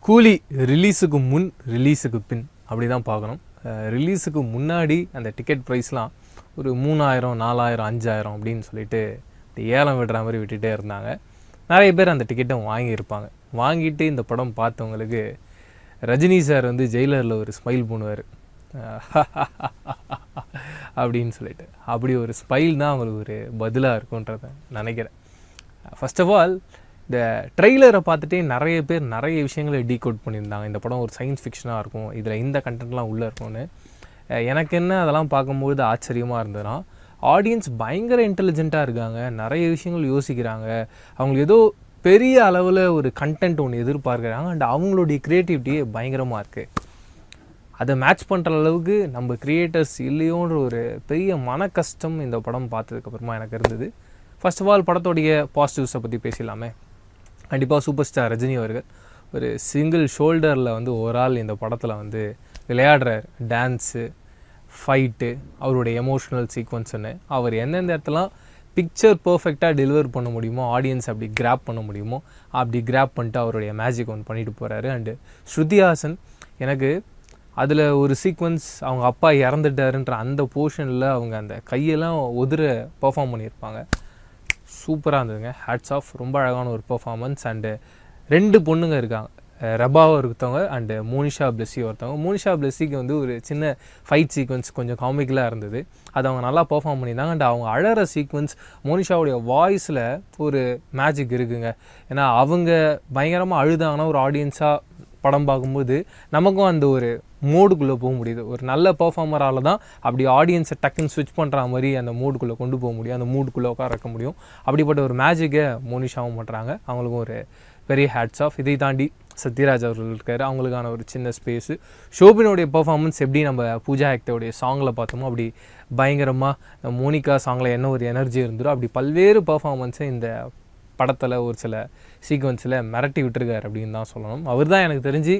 கூலி ரிலீஸுக்கு முன் ரிலீஸுக்கு பின் அப்படி தான் பார்க்கணும். ரிலீஸுக்கு முன்னாடி அந்த டிக்கெட் ப்ரைஸ்லாம் ஒரு 3000 4000 5000 அப்படின்னு சொல்லிட்டு ஏலம் விடுற மாதிரி விட்டுகிட்டே இருந்தாங்க. நிறைய பேர் அந்த டிக்கெட்டை வாங்கியிருப்பாங்க. வாங்கிட்டு இந்த படம் பார்த்தவங்களுக்கு ரஜினி சார் வந்து ஜெயிலரில் ஒரு ஸ்மைல் பண்ணுவார் அப்படின்னு சொல்லிட்டு, அப்படி ஒரு ஸ்மைல் தான் அவங்களுக்கு ஒரு பதிலாக இருக்குன்றத நினைக்கிறேன். ஃபர்ஸ்ட் ஆஃப் ஆல் இந்த ட்ரெய்லரை பார்த்துட்டே நிறைய பேர் நிறைய விஷயங்களை டீகோட் பண்ணியிருந்தாங்க. இந்த படம் ஒரு சயின்ஸ் ஃபிக்ஷனாக இருக்கும், இதில் இந்த கண்டென்ட்லாம் உள்ளே இருக்கும்னு. எனக்கு என்ன அதெல்லாம் பார்க்கும்போது ஆச்சரியமாக இருந்ததுன்னா, ஆடியன்ஸ் பயங்கர இன்டெலிஜென்ட்டாக இருக்காங்க, நிறைய விஷயங்கள் யோசிக்கிறாங்க, அவங்களுக்கு ஏதோ பெரிய அளவில் ஒரு கண்டென்ட் ஒன்று எதிர்பார்க்குறாங்க. அண்ட் அவங்களுடைய க்ரியேட்டிவிட்டியே பயங்கரமாக இருக்குது. அதை மேட்ச் பண்ணுற அளவுக்கு நம்ம க்ரியேட்டர்ஸ் இல்லையோன்ற ஒரு பெரிய மன கஷ்டம் இந்த படம் பார்த்ததுக்கப்புறமா எனக்கு இருந்தது. ஃபர்ஸ்ட் ஆஃப் ஆல் படத்தோடைய பாசிட்டிவ்ஸை பற்றி பேசலாமே. கண்டிப்பாக சூப்பர் ஸ்டார் ரஜினி அவர்கள் ஒரு சிங்கிள் ஷோல்டரில் வந்து ஒரு ஆள் இந்த படத்தில் வந்து விளையாடுறார். டான்ஸு, ஃபைட்டு, அவருடைய எமோஷ்னல் சீக்வன்ஸுன்னு அவர் எந்தெந்த இடத்துலாம் பிக்சர் பர்ஃபெக்டாக டெலிவர் பண்ண முடியுமோ, ஆடியன்ஸ் அப்படி கிராப் பண்ண முடியுமோ அப்படி கிராப் பண்ணிட்டு அவருடைய மேஜிக் ஒன்று பண்ணிட்டு போகிறாரு. அண்டு ஸ்ருதி ஹாசன், எனக்கு அதில் ஒரு சீக்வன்ஸ் அவங்க அப்பா இறந்துட்டாருன்ற அந்த போர்ஷனில் அவங்க அந்த கையெல்லாம் உதிர பர்ஃபார்ம் பண்ணியிருப்பாங்க. சூப்பராக இருந்ததுங்க. Hats off. ரொம்ப அழகான ஒரு பர்ஃபார்மன்ஸ். அண்டு 2 பொண்ணுங்க இருக்காங்க, ரபாவை ஒருத்தவங்க அண்டு மோனிஷா பிளெஸ்ஸி ஒருத்தவங்க. மோனிஷா பிளெஸ்ஸிக்கு வந்து ஒரு சின்ன ஃபைட் சீக்வன்ஸ் கொஞ்சம் காமிக்கலாக இருந்தது, அதை அவங்க நல்லா பர்ஃபார்ம் பண்ணியிருந்தாங்க. அண்ட் அவங்க அழகிற சீக்வன்ஸ், மோனிஷாவுடைய வாய்ஸில் ஒரு மேஜிக் இருக்குங்க. ஏன்னா அவங்க பயங்கரமாக அழுதாங்கன்னா ஒரு ஆடியன்ஸாக படம் பார்க்கும்போது நமக்கும் அந்த ஒரு மோடுக்குள்ளே போக முடியுது. ஒரு நல்ல பர்ஃபார்மரால் தான் அப்படி ஆடியன்ஸை டக்குன்னு ஸ்விட்ச் பண்ணுற மாதிரி அந்த மோடுக்குள்ளே கொண்டு போக முடியும், அந்த மூடுக்குள்ளே உட்கார வைக்க முடியும். அப்படிப்பட்ட ஒரு மேஜிக்கை மோனிஷாவும் பண்ணுறாங்க. அவங்களுக்கும் ஒரு பெரிய ஹேட்ஸ் ஆஃப். இதை தாண்டி சத்யராஜ் அவர்கள் இருக்கார், அவங்களுக்கான ஒரு சின்ன ஸ்பேஸு. ஷோபினுடைய பர்ஃபார்மன்ஸ் எப்படி நம்ம பூஜா ஹெக்டேவுடைய சாங்கில் பார்த்தோமோ அப்படி பயங்கரமாக மோனிகா சாங்கில் என்ன ஒரு எனர்ஜி இருந்ததோ அப்படி பல்வேறு பர்ஃபார்மன்ஸை இந்த படத்தில் ஒரு சில சீக்வன்ஸில் மிரட்டி விட்டுருக்கார் அப்படின்னு தான் சொல்லணும். அவர் தான் எனக்கு தெரிஞ்சு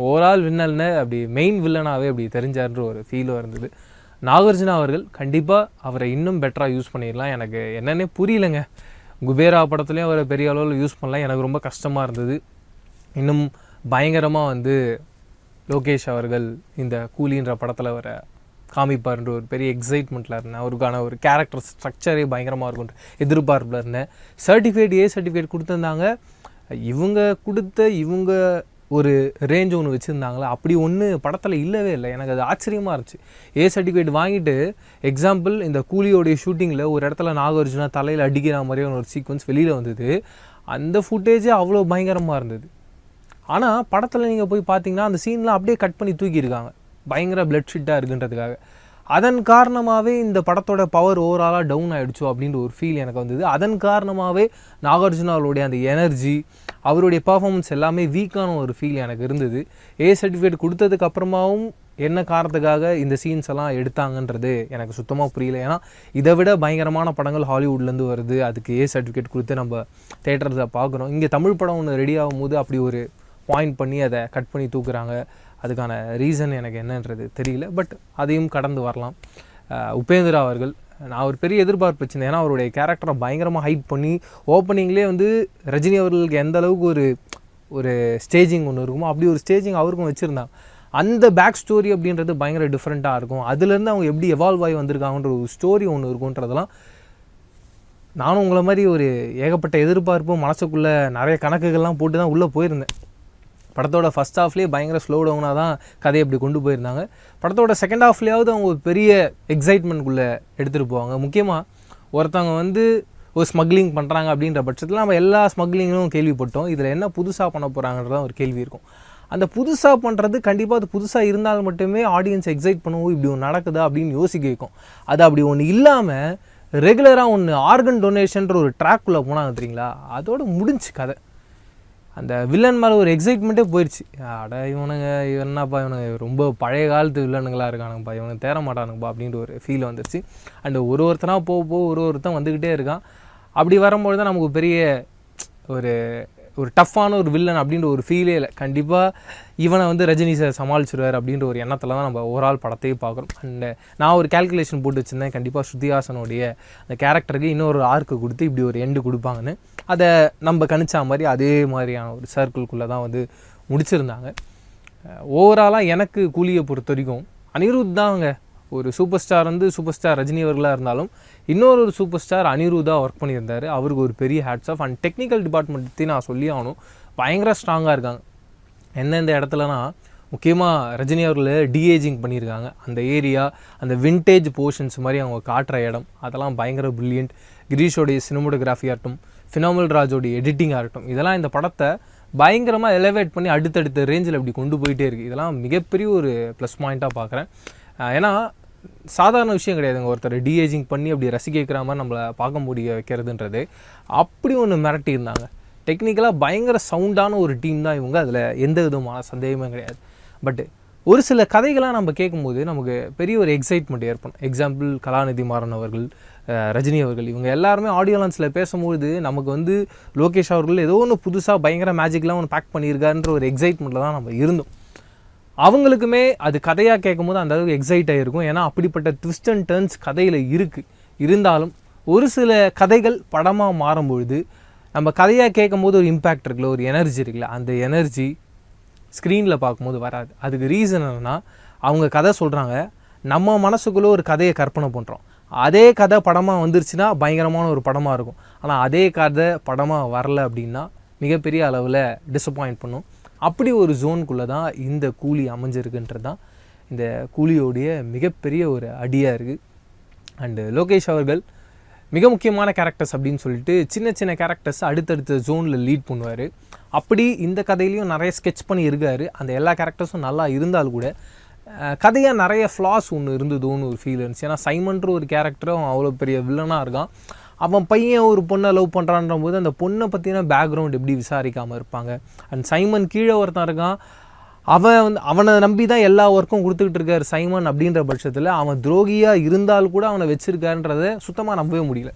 ஓவரால் வில்லன்னு அப்படி மெயின் வில்லனாகவே அப்படி தெரிஞ்சார்ன்ற ஒரு ஃபீலும் இருந்தது. நாகார்ஜுனா அவர்கள் கண்டிப்பாக அவரை இன்னும் பெட்டராக யூஸ் பண்ணிடலாம். எனக்கு என்னென்னே புரியலைங்க. குபேரா படத்துலேயும் அவரை பெரிய அளவில் யூஸ் பண்ணலாம், எனக்கு ரொம்ப கஷ்டமாக இருந்தது. இன்னும் பயங்கரமாக வந்து லோகேஷ் அவர்கள் இந்த கூலின்ற படத்தில் அவரை காமிப்பார்ன்ற ஒரு பெரிய எக்ஸைட்மெண்ட்டில் இருந்தேன். அவருக்கான ஒரு கேரக்டர் ஸ்ட்ரக்சரே பயங்கரமாக இருக்கும்ன்ற எதிர்பார்ப்பில் இருந்தேன். ஏ சர்டிஃபிகேட் கொடுத்துருந்தாங்க. இவங்க ஒரு ரேஞ்ச் ஒன்று வச்சுருந்தாங்களா, அப்படி ஒன்று படத்தில் இல்லவே இல்லை. எனக்கு அது ஆச்சரியமாக இருந்துச்சு. சர்டிஃபிகேட் வாங்கிட்டு எக்ஸாம்பிள் இந்த கூலியோடைய ஷூட்டிங்கில் ஒரு இடத்துல நாகார்ஜுனா தலையில் அடிக்கிற மாதிரியான ஒரு சீக்வன்ஸ் வெளியில் வந்தது. அந்த ஃபுட்டேஜே அவ்வளோ பயங்கரமாக இருந்தது. ஆனால் படத்தில் நீங்கள் போய் பார்த்தீங்கன்னா அந்த சீன்லாம் அப்படியே கட் பண்ணி தூக்கியிருக்காங்க, பயங்கர பிளட் ஷிட்டாக இருக்குன்றதுக்காக. அதன் காரணமாகவே இந்த படத்தோட பவர் ஓவராலாக டவுன் ஆகிடுச்சோ அப்படின்ற ஒரு ஃபீல் எனக்கு வந்தது. அதன் காரணமாகவே நாகார்ஜுனாவுடைய அந்த எனர்ஜி, அவருடைய பர்ஃபார்மன்ஸ் எல்லாமே வீக்கான ஒரு ஃபீல் எனக்கு இருந்தது. சர்டிஃபிகேட் கொடுத்ததுக்கு அப்புறமாவும் என்ன காரணத்துக்காக இந்த சீன்ஸ் எல்லாம் எடுத்தாங்கன்றது எனக்கு சுத்தமாக புரியல. ஏன்னா இதை விட பயங்கரமான படங்கள் ஹாலிவுட்லேருந்து வருது, அதுக்கு சர்டிஃபிகேட் கொடுத்து நம்ம தேட்டரில் பார்க்குறோம். இங்கே தமிழ் படம் ஒன்று ரெடி ஆகும்போது அப்படி ஒரு பாயிண்ட் பண்ணி அதை கட் பண்ணி தூக்குறாங்க. அதுக்கான ரீசன் எனக்கு என்னன்றது தெரியல, பட் அதையும் கடந்து வரலாம். உபேந்திரா அவர்கள், நான் ஒரு பெரிய எதிர்பார்ப்பு வச்சுருந்தேன். ஏன்னா அவருடைய கேரக்டரை பயங்கரமாக ஹைப் பண்ணி ஓப்பனிங்லேயே வந்து ரஜினி அவர்களுக்கு எந்த அளவுக்கு ஒரு ஸ்டேஜிங் ஒன்று இருக்குமோ அப்படி ஒரு ஸ்டேஜிங் அவருக்கும் வச்சுருந்தாங்க. அந்த பேக் ஸ்டோரி அப்படின்றது பயங்கர டிஃப்ரெண்ட்டாக இருக்கும். அதுலேருந்து அவங்க எப்படி எவால்வ் ஆகி வந்திருக்காங்கன்ற ஒரு ஸ்டோரி ஒன்று இருக்குன்றதெல்லாம் நானும் உங்களை மாதிரி ஒரு ஏகப்பட்ட எதிர்பார்ப்பும் மனசுக்குள்ளே நிறைய கணக்குகள்லாம் போட்டு தான் உள்ளே போயிருந்தேன். படத்தோட ஃபஸ்ட் ஹாஃப்லேயே பயங்கர ஸ்லோ டவுனாக தான் கதையை இப்படி கொண்டு போயிருந்தாங்க. படத்தோட செகண்ட் ஹாஃப்லேயாவது அவங்க ஒரு பெரிய எக்ஸைட்மெண்ட்குள்ளே எடுத்துகிட்டு போவாங்க. முக்கியமாக ஒருத்தவங்க வந்து ஒரு ஸ்மக்லிங் பண்ணுறாங்க அப்படின்ற பட்சத்தில் நம்ம எல்லா ஸ்மக்லிங்கும் கேள்விப்பட்டோம். இதில் என்ன புதுசாக பண்ண போகிறாங்கன்றதான் ஒரு கேள்வி இருக்கும். அந்த புதுசாக பண்ணுறது கண்டிப்பாக அது புதுசாக இருந்தால் மட்டுமே ஆடியன்ஸ் எக்ஸைட் பண்ணுவோம், இப்படி ஒன்று நடக்குதா அப்படின்னு யோசிக்க வைக்கும். அது அப்படி ஒன்று இல்லாமல் ரெகுலராக ஒன்று ஆர்கன் டொனேஷன்ற ஒரு ட்ராக்குள்ளே போனாங்க தெரியுங்களா, அதோட முடிஞ்சு கதை. அந்த வில்லன் மேலே ஒரு எக்ஸைட்மெண்ட்டே போயிடுச்சு. இவனுங்க என்னப்பா, இவனுங்க ரொம்ப பழைய காலத்து வில்லனுங்களாக இருக்கானுங்கப்பா, இவனுங்க தேர மாட்டானுங்கப்பா அப்படின்ற ஒரு ஃபீல் வந்துருச்சு. அண்டு ஒருத்தனாக போக ஒருத்தன் வந்துக்கிட்டே இருக்கான். அப்படி வரும்போது தான் நமக்கு பெரிய ஒரு டஃப்பான ஒரு வில்லன் அப்படின்ற ஒரு ஃபீலே இல்லை. கண்டிப்பாக இவனை வந்து ரஜினி சார் சமாளிச்சிருவார் அப்படின்ற ஒரு எண்ணத்தில் தான் நம்ம ஓவரால் படத்தையே பார்க்குறோம். அண்டு நான் ஒரு கேல்குலேஷன் போட்டு வச்சுருந்தேன், கண்டிப்பாக ஸ்ருதி ஹாசனுடைய அந்த கேரக்டருக்கு இன்னொரு ஆர்க்கு கொடுத்து இப்படி ஒரு எண்டு கொடுப்பாங்கன்னு. அதை நம்ம கணிச்சா மாதிரி அதே மாதிரியான ஒரு சர்க்கிள்குள்ளே தான் வந்து முடிச்சிருந்தாங்க. ஓவராலாக எனக்கு கூலியை பொறுத்த வரைக்கும் அனிருத் தாங்க ஒரு சூப்பர் ஸ்டார் வந்து சூப்பர் ஸ்டார் ரஜினி அவர்களாக இருந்தாலும் இன்னொரு சூப்பர் ஸ்டார் அனிருத்தாக ஒர்க் பண்ணியிருந்தார். அவருக்கு ஒரு பெரிய ஹேட்ஸ் ஆஃப். அண்ட் டெக்னிக்கல் டிபார்ட்மெண்ட்டையும் நான் சொல்லி ஆகணும், பயங்கர ஸ்ட்ராங்காக இருக்காங்க. எந்தெந்த இடத்துலனா முக்கியமாக ரஜினி அவர்களை டிஏஜிங் பண்ணியிருக்காங்க. அந்த ஏரியா, அந்த வின்டேஜ் போர்ஷன்ஸ் மாதிரி அவங்க காட்டுற இடம், அதெல்லாம் பயங்கர ப்ரில்லியன்ட். கிரீஷோடைய சினிமோட்டோகிராஃபி ஆகட்டும், ஃபினாமல் ராஜோடைய எடிட்டிங் ஆகட்டும், இதெல்லாம் இந்த படத்தை பயங்கரமாக எலவேட் பண்ணி அடுத்தடுத்த ரேஞ்சில் அப்படி கொண்டு போயிட்டே இருக்குது. இதெல்லாம் மிகப்பெரிய ஒரு ப்ளஸ் பாயிண்ட்டாக பார்க்குறேன். ஏன்னா சாதாரண விஷயம் கிடையாதுங்க, ஒருத்தர் டிஏஜிங் பண்ணி அப்படி ரசிக்க வைக்கிற மாதிரி நம்மளை பார்க்க முடிய வைக்கிறதுன்றது. அப்படி ஒன்று மிரட்டி இருந்தாங்க. டெக்னிக்கலாக பயங்கர சவுண்டான ஒரு டீம் தான் இவங்க, அதில் எந்த விதமான சந்தேகமே கிடையாது. பட் ஒரு சில கதைகளாக நம்ம கேட்கும்போது நமக்கு பெரிய ஒரு எக்ஸைட்மெண்ட் ஏற்படும். எக்ஸாம்பிள் கலாநிதி மாறன் அவர்கள், ரஜினி அவர்கள், இவங்க எல்லாருமே ஆடியோ லான்ஸில் பேசும்போது நமக்கு வந்து லோகேஷ் அவர்கள் ஏதோ ஒன்று புதுசாக பயங்கர மேஜிக்லாம் ஒன்று பேக் பண்ணியிருக்காருன்ற ஒரு எக்ஸைட்மெண்ட்டில் தான் நம்ம இருந்தோம். அவங்களுக்குமே அது கதையாக கேட்கும்போது அந்த அளவுக்கு எக்ஸைட் ஆகிருக்கும். ஏன்னா அப்படிப்பட்ட ட்விஸ்ட் அண்ட் டர்ன்ஸ் கதையில் இருக்குது. இருந்தாலும் ஒரு சில கதைகள் படமாக மாறும்பொழுது நம்ம கதையாக கேட்கும்போது ஒரு இம்பேக்ட் இருக்குல்ல, ஒரு எனர்ஜி இருக்குல்ல, அந்த எனர்ஜி ஸ்க்ரீனில் பார்க்கும்போது வராது. அதுக்கு ரீசன் என்னென்னா, அவங்க கதை சொல்கிறாங்க, நம்ம மனசுக்குள்ளே ஒரு கதையை கற்பனை பண்ணுறோம். அதே கதை படமாக வந்துருச்சுன்னா பயங்கரமான ஒரு படமாக இருக்கும். ஆனால் அதே கதை படமாக வரல அப்படின்னா மிகப்பெரிய அளவில் டிசப்பாயிண்ட் பண்ணும். அப்படி ஒரு ஜோனுக்குள்ளே தான் இந்த கூலி அமைஞ்சிருக்குன்றது தான் இந்த கூலியோடைய மிகப்பெரிய ஒரு அடியாக இருக்குது. அண்டு லோகேஷ் அவர்கள் மிக முக்கியமான கேரக்டர்ஸ் அப்படின்னு சொல்லிட்டு சின்ன சின்ன கேரக்டர்ஸ் அடுத்தடுத்த ஜோனில் லீட் பண்ணுவார். அப்படி இந்த கதையிலையும் நிறைய ஸ்கெட்ச் பண்ணி இருக்கார். அந்த எல்லா கேரக்டர்ஸும் நல்லா இருந்தாலும் கூட கதையாக நிறைய ஃப்ளாஸ் ஒன்று இருந்ததுன்னு ஒரு ஃபீல் இருந்துச்சு. ஏன்னா சைமன்ற ஒரு கேரக்டரும் அவ்வளோ பெரிய வில்லனாக இருக்கான். அவன் பையன் ஒரு பொண்ணை லவ் பண்ணுறான்ற போது அந்த பொண்ணை பற்றின பேக்ரவுண்ட் எப்படி விசாரிக்காமல் இருப்பாங்க. அண்ட் சைமன் கீழே ஒருத்தன் இருக்கான், அவனை நம்பி தான் எல்லா ஒர்க்கும் கொடுத்துக்கிட்டு இருக்கார் சைமன். அப்படின்ற பட்சத்தில் அவன் துரோகியாக இருந்தால் கூட அவனை வச்சுருக்காருன்றதை சுத்தமாக நம்பவே முடியல.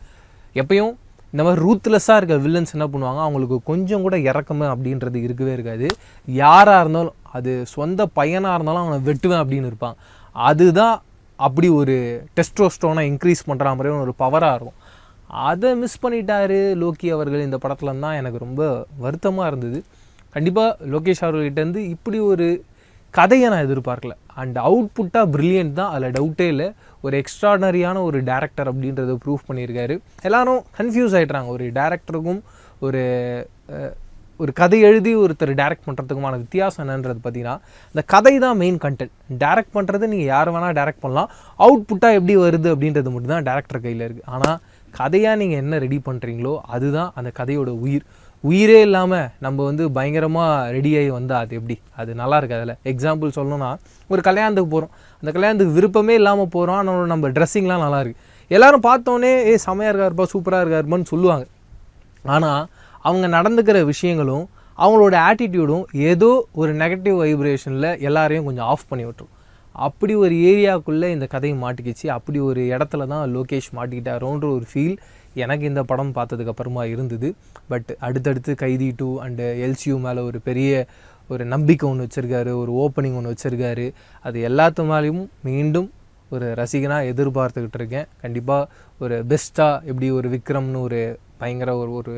எப்பயும் இந்த மாதிரி ரூத்லெஸ்ஸாக இருக்க வில்லன்ஸ் என்ன பண்ணுவாங்க, அவங்களுக்கு கொஞ்சம் கூட இறக்கமே அப்படின்றது இருக்கவே இருக்காது. யாராக இருந்தாலும், அது சொந்த பையனாக இருந்தாலும் அவனை வெட்டுவேன் அப்படின்னு இருப்பான். அதுதான் அப்படி ஒரு டெஸ்டோஸ்டோனை இன்க்ரீஸ் பண்ணுற மாதிரியான ஒரு பவராக இருக்கும். அதை மிஸ் பண்ணிட்டாரு லோக்கி அவர்கள் இந்த படத்தில் தான் எனக்கு ரொம்ப வருத்தமாக இருந்தது. கண்டிப்பாக லோகேஷ் அவர்கள்கிட்டேருந்து இப்படி ஒரு கதையை நான் எதிர்பார்க்கல. அண்ட் அவுட்புட்டாக ப்ரில்லியன்ட் தான், அதில் டவுட்டே இல்லை. ஒரு எக்ஸ்ட்ராடனரியான ஒரு டேரக்டர் அப்படின்றத ப்ரூவ் பண்ணியிருக்காரு. எல்லோரும் கன்ஃபியூஸ் ஆகிட்றாங்க, ஒரு டேரக்டருக்கும் ஒரு கதை எழுதி ஒருத்தர் டேரக்ட் பண்ணுறதுக்குமான வித்தியாசம் என்னன்றது பார்த்தீங்கன்னா, இந்த கதை தான் மெயின் கண்டென்ட். டேரக்ட் பண்ணுறது நீங்கள் யார் வேணால் டேரக்ட் பண்ணலாம், அவுட்புட்டாக எப்படி வருது அப்படின்றது மட்டும் தான் டேரக்டர் கையில் இருக்குது. ஆனால் கதையாக நீங்கள் என்ன ரெடி பண்ணுறீங்களோ அதுதான் அந்த கதையோட உயிரே இல்லாமல் நம்ம வந்து பயங்கரமாக ரெடியாகி வந்தால் அது எப்படி, அது நல்லா இருக்குது. அதில் எக்ஸாம்பிள் சொல்லணும்னா, ஒரு கல்யாணத்துக்கு போகிறோம், அந்த கல்யாணத்துக்கு விருப்பமே இல்லாமல் போகிறோம், ஆனால் நம்ம ட்ரெஸ்ஸிங்லாம் நல்லா இருக்குது. எல்லோரும் பார்த்தோன்னே செமையாக இருக்காருப்பா, சூப்பராக இருக்காருப்பான்னு சொல்லுவாங்க. ஆனால் அவங்க நடந்துக்கிற விஷயங்களும் அவங்களோட ஆட்டிடியூடும் ஏதோ ஒரு நெகட்டிவ் வைப்ரேஷனில் எல்லாரையும் கொஞ்சம் ஆஃப் பண்ணி விட்டுரும். அப்படி ஒரு ஏரியாவுக்குள்ளே இந்த கதையை மாட்டிக்கிச்சு. அப்படி ஒரு இடத்துல தான் லோகேஷ் மாட்டிக்கிட்டாரோன்ற ஒரு ஃபீல் எனக்கு இந்த படம் பார்த்ததுக்கப்புறமா இருந்தது. பட் அடுத்தடுத்து கைதி 2 அண்டு எல்சியூ மேலே ஒரு பெரிய ஒரு நம்பிக்கை ஒன்று வச்சுருக்காரு, ஒரு ஓப்பனிங் ஒன்று வச்சுருக்காரு. அது எல்லாத்து மேலேயும் மீண்டும் ஒரு ரசிகனாக எதிர்பார்த்துக்கிட்டு இருக்கேன். கண்டிப்பாக ஒரு பெஸ்ட்டாக எப்படி ஒரு விக்ரம்னு ஒரு பயங்கர ஒரு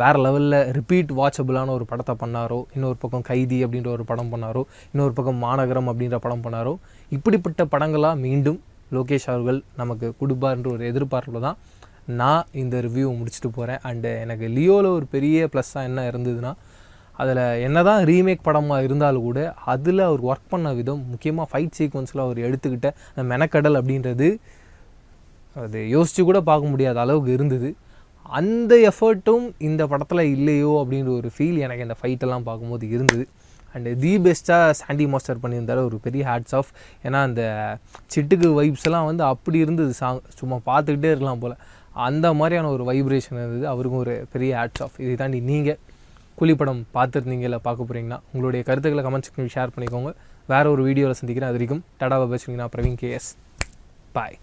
வேறு லெவலில் ரிப்பீட் வாட்சபிளான ஒரு படத்தை பண்ணாரோ, இன்னொரு பக்கம் கைதி அப்படின்ற ஒரு படம் பண்ணாரோ, இன்னொரு பக்கம் மாநகரம் அப்படின்ற படம் பண்ணாரோ, இப்படிப்பட்ட படங்களாக மீண்டும் லோகேஷ் அவர்கள் நமக்கு கொடுப்பார்ன்ற ஒரு எதிர்பார்ப்பில் தான் நான் இந்த ரிவ்யூவை முடிச்சுட்டு போகிறேன். அண்டு எனக்கு லியோவில் ஒரு பெரிய ப்ளஸ்ஸாக என்ன இருந்ததுன்னா, அதில் என்ன தான் ரீமேக் படமாக இருந்தாலும் கூட அதில் அவர் ஒர்க் பண்ண விதம், முக்கியமாக ஃபைட் சீக்வன்ஸில் அவர் எடுத்துக்கிட்ட அந்த மெனக்கடல் அப்படின்றது அது யோசித்து கூட பார்க்க முடியாத அளவுக்கு இருந்தது. அந்த எஃபர்ட்டும் இந்த படத்தில் இல்லையோ அப்படின்ற ஒரு ஃபீல் எனக்கு இந்த ஃபைட்டெல்லாம் பார்க்கும்போது இருந்தது. அண்டு தி பெஸ்ட்டாக சாண்டி மாஸ்டர் பண்ணியிருந்தாரு, ஒரு பெரிய ஹேட்ஸ் ஆஃப். ஏன்னா அந்த சிட்டுக்கு வைப்ஸ் எல்லாம் வந்து அப்படி இருந்தது சாங், சும்மா பார்த்துக்கிட்டே இருக்கலாம் போல், அந்த மாதிரியான ஒரு வைப்ரேஷன் இருந்தது. அவருக்கும் ஒரு பெரிய ஹேட்ஸ் ஆஃப். இதை தாண்டி நீங்கள் கூலி படம் பார்த்துருந்தீங்க இல்லை பார்க்க போகிறீங்கன்னா உங்களுடைய கருத்துக்களை கமெண்ட் செக்ஷனில் ஷேர் பண்ணிக்கோங்க. வேறு ஒரு வீடியோவில் சந்திக்கிறேன். அது வரைக்கும் டாடா பாய். நான் பிரவீன் KS. பாய்.